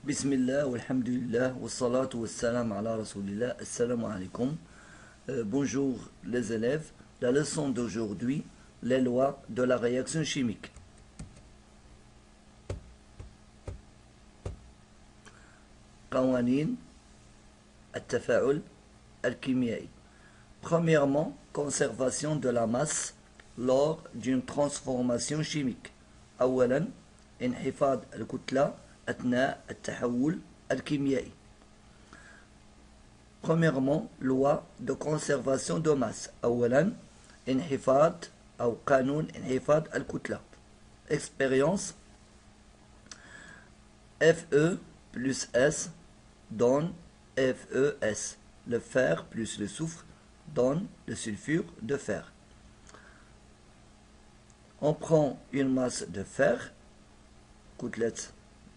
Bismillah, walhamdulillah, wassalatu wassalam ala rasulillah, assalamu alaikum. Bonjour les élèves, la leçon d'aujourd'hui, les lois de la réaction chimique. قوانين التفاعل الكيميائي. Premièrement, conservation de la masse lors d'une transformation chimique. أولا انحفاظ الكتلة أثناء التحول الكيميائي. Premièrement, loi de conservation de masse. أولا انحفاظ أو قانون انحفاظ الكتلة. Expérience Fe plus S donne FeS. Le fer plus le soufre donne le sulfure de fer. On prend une masse de fer, كتلة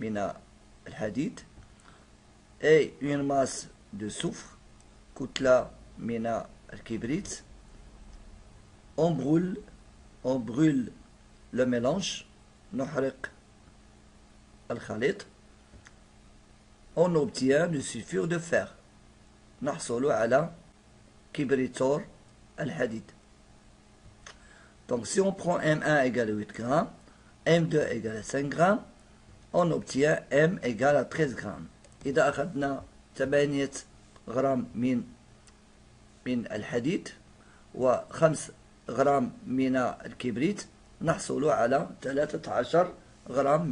من الحديد, et une masse de soufre, كتلة من الكبريت. On brûle le mélange, نحرق الخليط. On obtient le sulfure de fer. نحصل على كبريتور الحديد. Donc si on prend M1 égale à 8 grammes, M2 égale à 5 grammes, on obtient M égale à 13 grammes. إذا أخذنا 8 غرام من الحديد و5 غرام من الكبريت نحصل على 13 غرام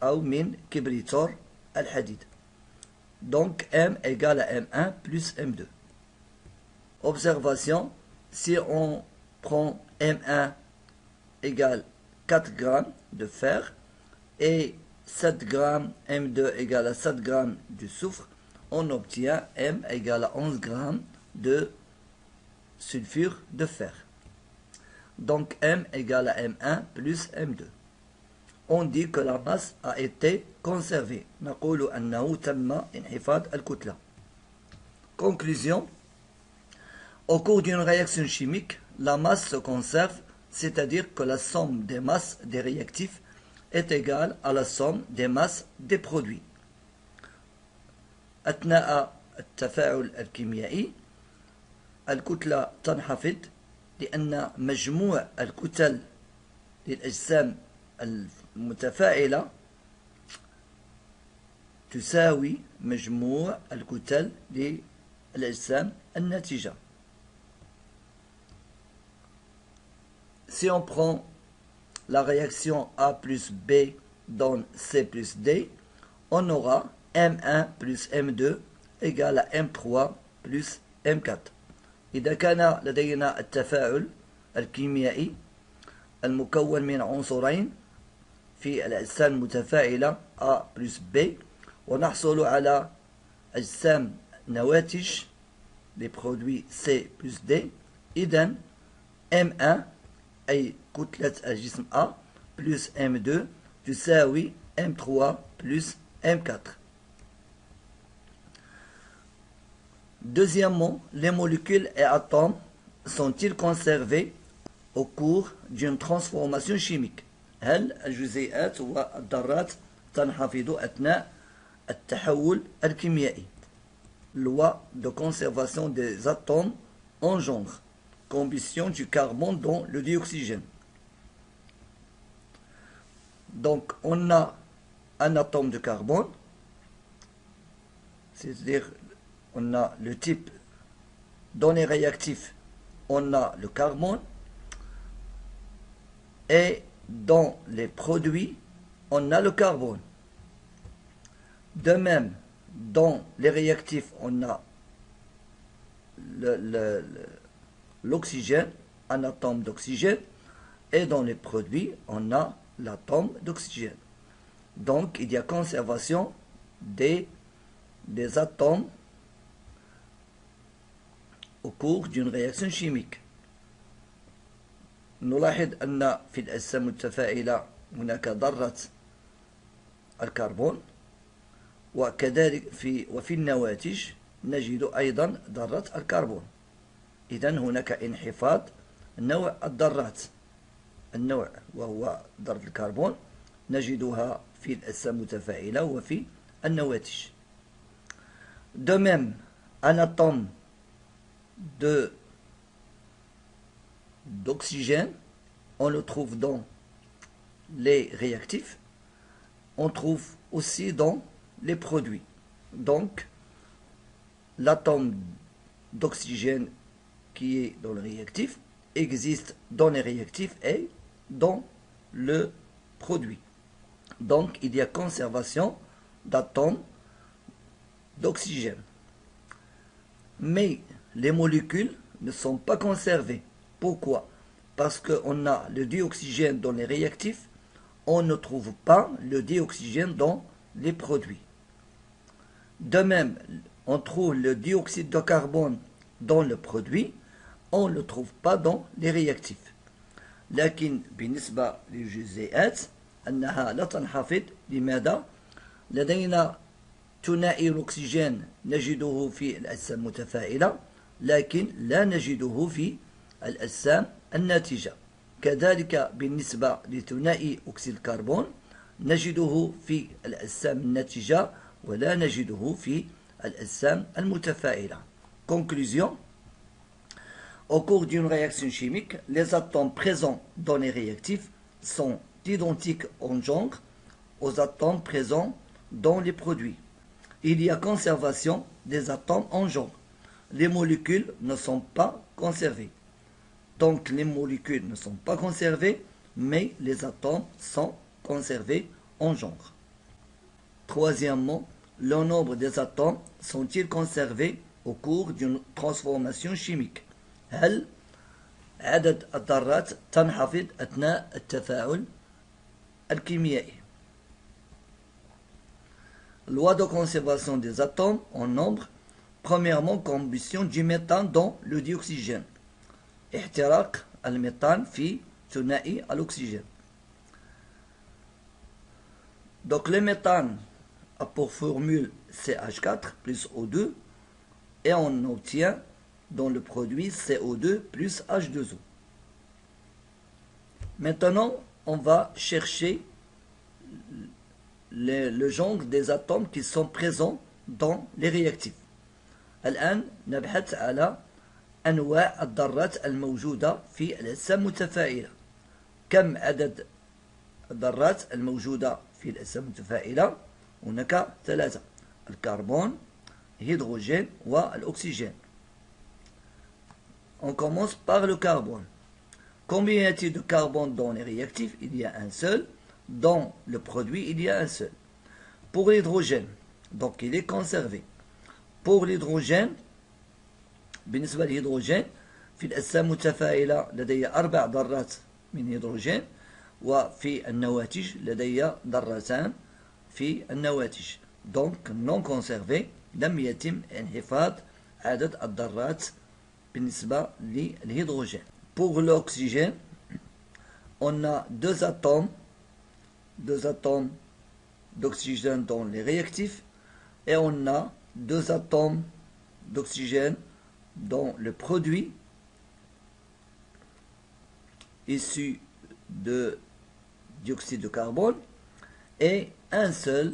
من كبريتور الحديد. Donc M égale à M1 plus M2. Observation, si on prend M1 égale 4 grammes de fer et 7 grammes, M2 égale à 7 grammes de soufre, on obtient M égale à 11 grammes de sulfure de fer. Donc M égale à M1 plus M2. On dit que la masse a été conservée. نقول أنه تم انحفاظ الكتلة. Conclusion. Au cours d'une réaction chimique, la masse se conserve, c'est-à-dire que la somme des masses des réactifs est égale à la somme des masses des produits. أثناء التفاعل الكيميائي الكتلة تنخفض لأن مجموع الكتل للأجسام المتفاعلة تساوي مجموع الكتل للأجسام الناتجة. Si on prend la réaction A plus B donne C plus D, on aura M1 plus M2 égale à M3 plus M4. إذا كان لدينا التفاعل الكيميائي المكون من عنصرين في الأجسام المتفاعلة A plus B ونحصل على أجسام نواتج les produits C plus D, إذن M1 أي كتلة الجسم A plus M2 تساوي M3 plus M4. Deuxièmement, les molécules et atomes sont-ils conservés au cours d'une transformation chimique؟ هل الجزيئات والذرات تنحفظ أثناء التحول الكيميائي؟ Loi de conservation des atomes en genre. Combustion du carbone dans le dioxygène. Donc on a un atome de carbone, c'est-à-dire on a le type donné réactif, on a le carbone, et dans les produits on a le carbone. De même, dans les réactifs on a l'oxygène, un atome d'oxygène, et dans les produits on a l'atome d'oxygène. Donc il y a conservation des atomes au cours d'une réaction chimique. نلاحظ أن في الأجسام المتفاعلة هناك ذرة الكربون، وكذلك وفي النواتج نجد أيضا ذرة الكربون. إذن هناك انحفاظ نوع الذرات. النوع وهو ذرة الكربون نجدها في الأجسام المتفاعلة وفي النواتج. De même, un atome d'oxygène, on le trouve dans les réactifs, on trouve aussi dans les produits. Donc, l'atome d'oxygène qui est dans le réactif existe dans les réactifs et dans le produit. Donc, il y a conservation d'atomes d'oxygène. Mais les molécules ne sont pas conservées. Pourquoi? Parce qu'on a le dioxygène dans les réactifs, on ne trouve pas le dioxygène dans les produits. De même, on trouve le dioxyde de carbone dans le produit, on ne le trouve pas dans les réactifs. لكن بالنسبة للجزيئات أنها لا تنحفظ. لماذا؟ لدينا ثنائي الأكسجين نجده في الأجسام المتفاعلة لكن لا نجده في الأجسام الناتجة. كذلك بالنسبة لثنائي أكسيد الكربون نجده في الأجسام الناتجة ولا نجده في الأجسام المتفاعلة. Conclusion. Au cours d'une réaction chimique, les atomes présents dans les réactifs sont identiques en genre aux atomes présents dans les produits. Il y a conservation des atomes en genre. Les molécules ne sont pas conservées. Donc les molécules ne sont pas conservées, mais les atomes sont conservés en genre. Troisièmement, le nombre des atomes sont-ils conservés au cours d'une transformation chimique? هل عدد الذرات تنحفظ أثناء التفاعل الكيميائي؟ Loi de conservation des atomes en nombre. Premièrement, combustion du méthane dans le dioxygène. احتراق الميثان في ثنائي الأكسجين. Donc le méthane a pour formule CH4 plus O2 et on obtient dans le produit CO2 plus H2O. Maintenant, on va chercher le genre des atomes qui sont présents dans les réactifs. الآن نبحث على أنواع الذرات الموجودة في الأجسام المتفاعلة. كم عدد الذرات الموجودة في الأجسام المتفاعلة؟ هناك ثلاثة: الكربون، الهيدروجين والأكسجين. On commence par le carbone. Combien y a-t-il de carbone dans les réactifs? Il y a un seul. Dans le produit, il y a un seul. Pour l'hydrogène, donc il est conservé. Pour l'hydrogène, بالنسبة للهيدروجين في الأجسام المتفاعلة لدي 4 ذرات من هيدروجين وفي النواتج لدي ذرتان في النواتج. Donc non conservé لم يتم انحفاظ عدد الذرات بالنسبة للهيدروجين. Pour l'oxygène, on a deux atomes d'oxygène dans les réactifs et on a deux atomes d'oxygène dans le produit issu de dioxyde de carbone et un seul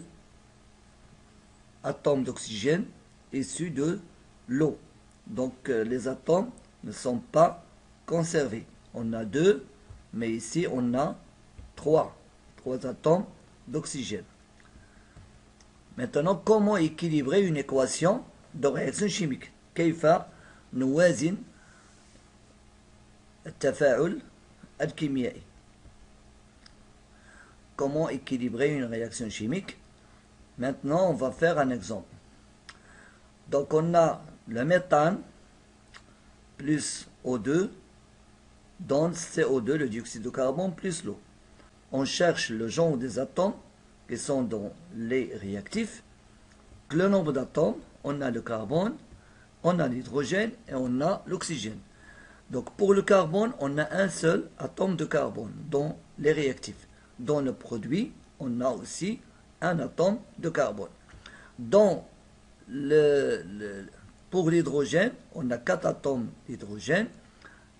atome d'oxygène issu de l'eau. Donc les atomes ne sont pas conservés. On a deux, mais ici on a trois atomes d'oxygène. Maintenant, comment équilibrer une équation de réaction chimique? كيف نوازن التفاعل الكيميائي? Comment équilibrer une réaction chimique? Maintenant, on va faire un exemple. Donc, on a le méthane plus O2 donne CO2, le dioxyde de carbone, plus l'eau. On cherche le genre des atomes qui sont dans les réactifs. Le nombre d'atomes, on a le carbone, on a l'hydrogène et on a l'oxygène. Donc pour le carbone, on a un seul atome de carbone dans les réactifs. Dans le produit, on a aussi un atome de carbone. Pour l'hydrogène, on a 4 atomes d'hydrogène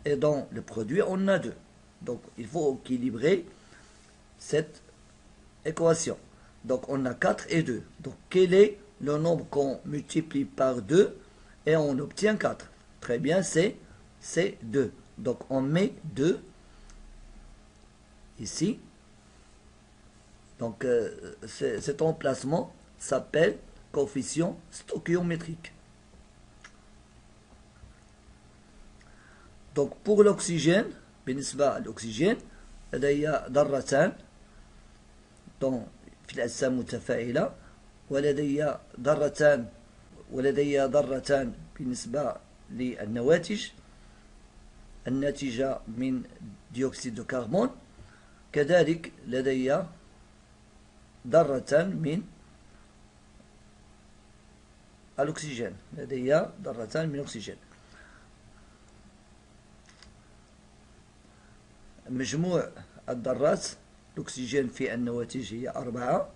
et dans le produit, on a 2. Donc il faut équilibrer cette équation. Donc on a 4 et 2. Donc quel est le nombre qu'on multiplie par 2 et on obtient 4? Très bien, c'est 2. Donc on met 2 ici. Donc cet emplacement s'appelle coefficient stoichiométrique. Donc pour l'oxygène, بالنسبة للأكسجين لدي ذرتان في الأجسام المتفاعلة ولدي ذرتان بالنسبة للنواتج الناتجة من ديوكسيد الكربون. كذلك لدي ذرتان من الأكسجين. مجموع الذرات الأكسجين في النواتج هي 4.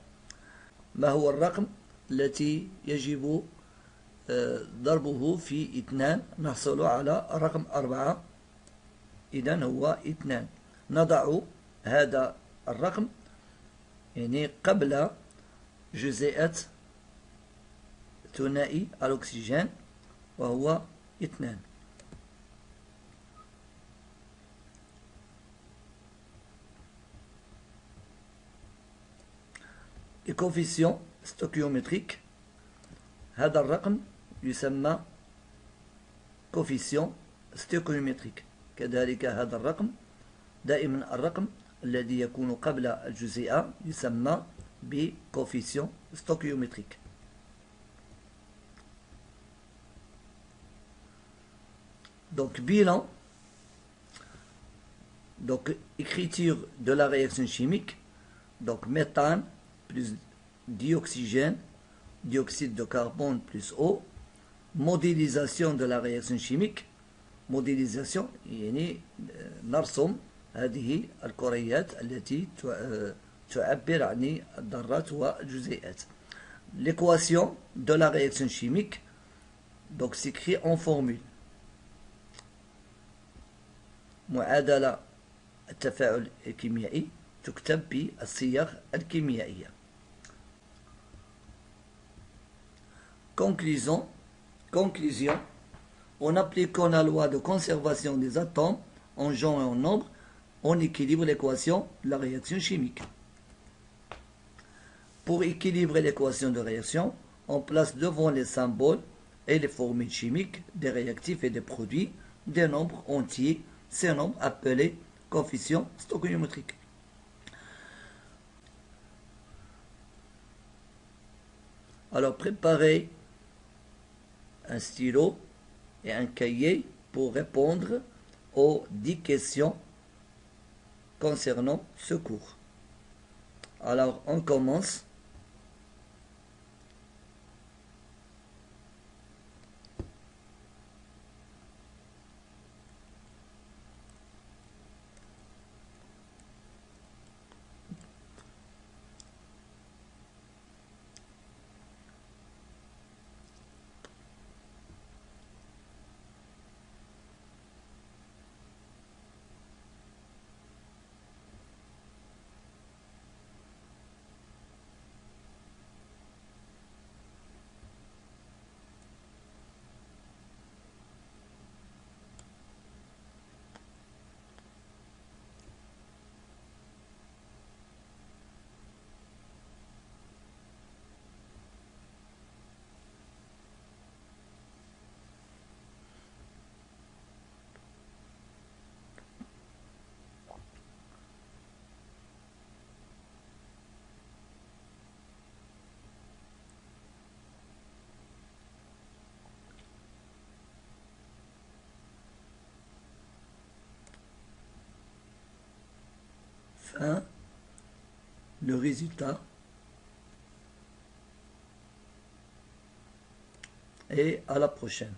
ما هو الرقم التي يجب ضربه في 2 نحصل على رقم 4؟ إذن هو 2. نضع هذا الرقم يعني قبل جزيئة ثنائي الأكسجين وهو 2. الكوفيسيون ستوكيومتريك، هذا الرقم يسمى كوفيسيون ستوكيومتريك. كذلك هذا الرقم دائما الرقم الذي يكون قبل الجزيئة يسمى بكوفيسيون ستوكيومتريك. Donc bilan, donc écriture de la réaction chimique, donc méthane plus dioxygène, dioxyde de carbone plus eau, modélisation de la réaction chimique. modélisation يعني نرسم هذه الكريات التي تعبر عن الذرات والجزيئات. L'équation de la réaction chimique donc s'écrit en formule. معادلة التفاعل الكيميائي تكتب بالصيغ الكيميائية. Conclusion. En appliquant la loi de conservation des atomes en genre et en nombre, on équilibre l'équation de la réaction chimique. Pour équilibrer l'équation de réaction, on place devant les symboles et les formules chimiques des réactifs et des produits des nombres entiers, ces nombres appelés coefficients stoichiométriques. Alors préparez un stylo et un cahier pour répondre aux 10 questions concernant ce cours. Alors on commence. Le résultat et à la prochaine.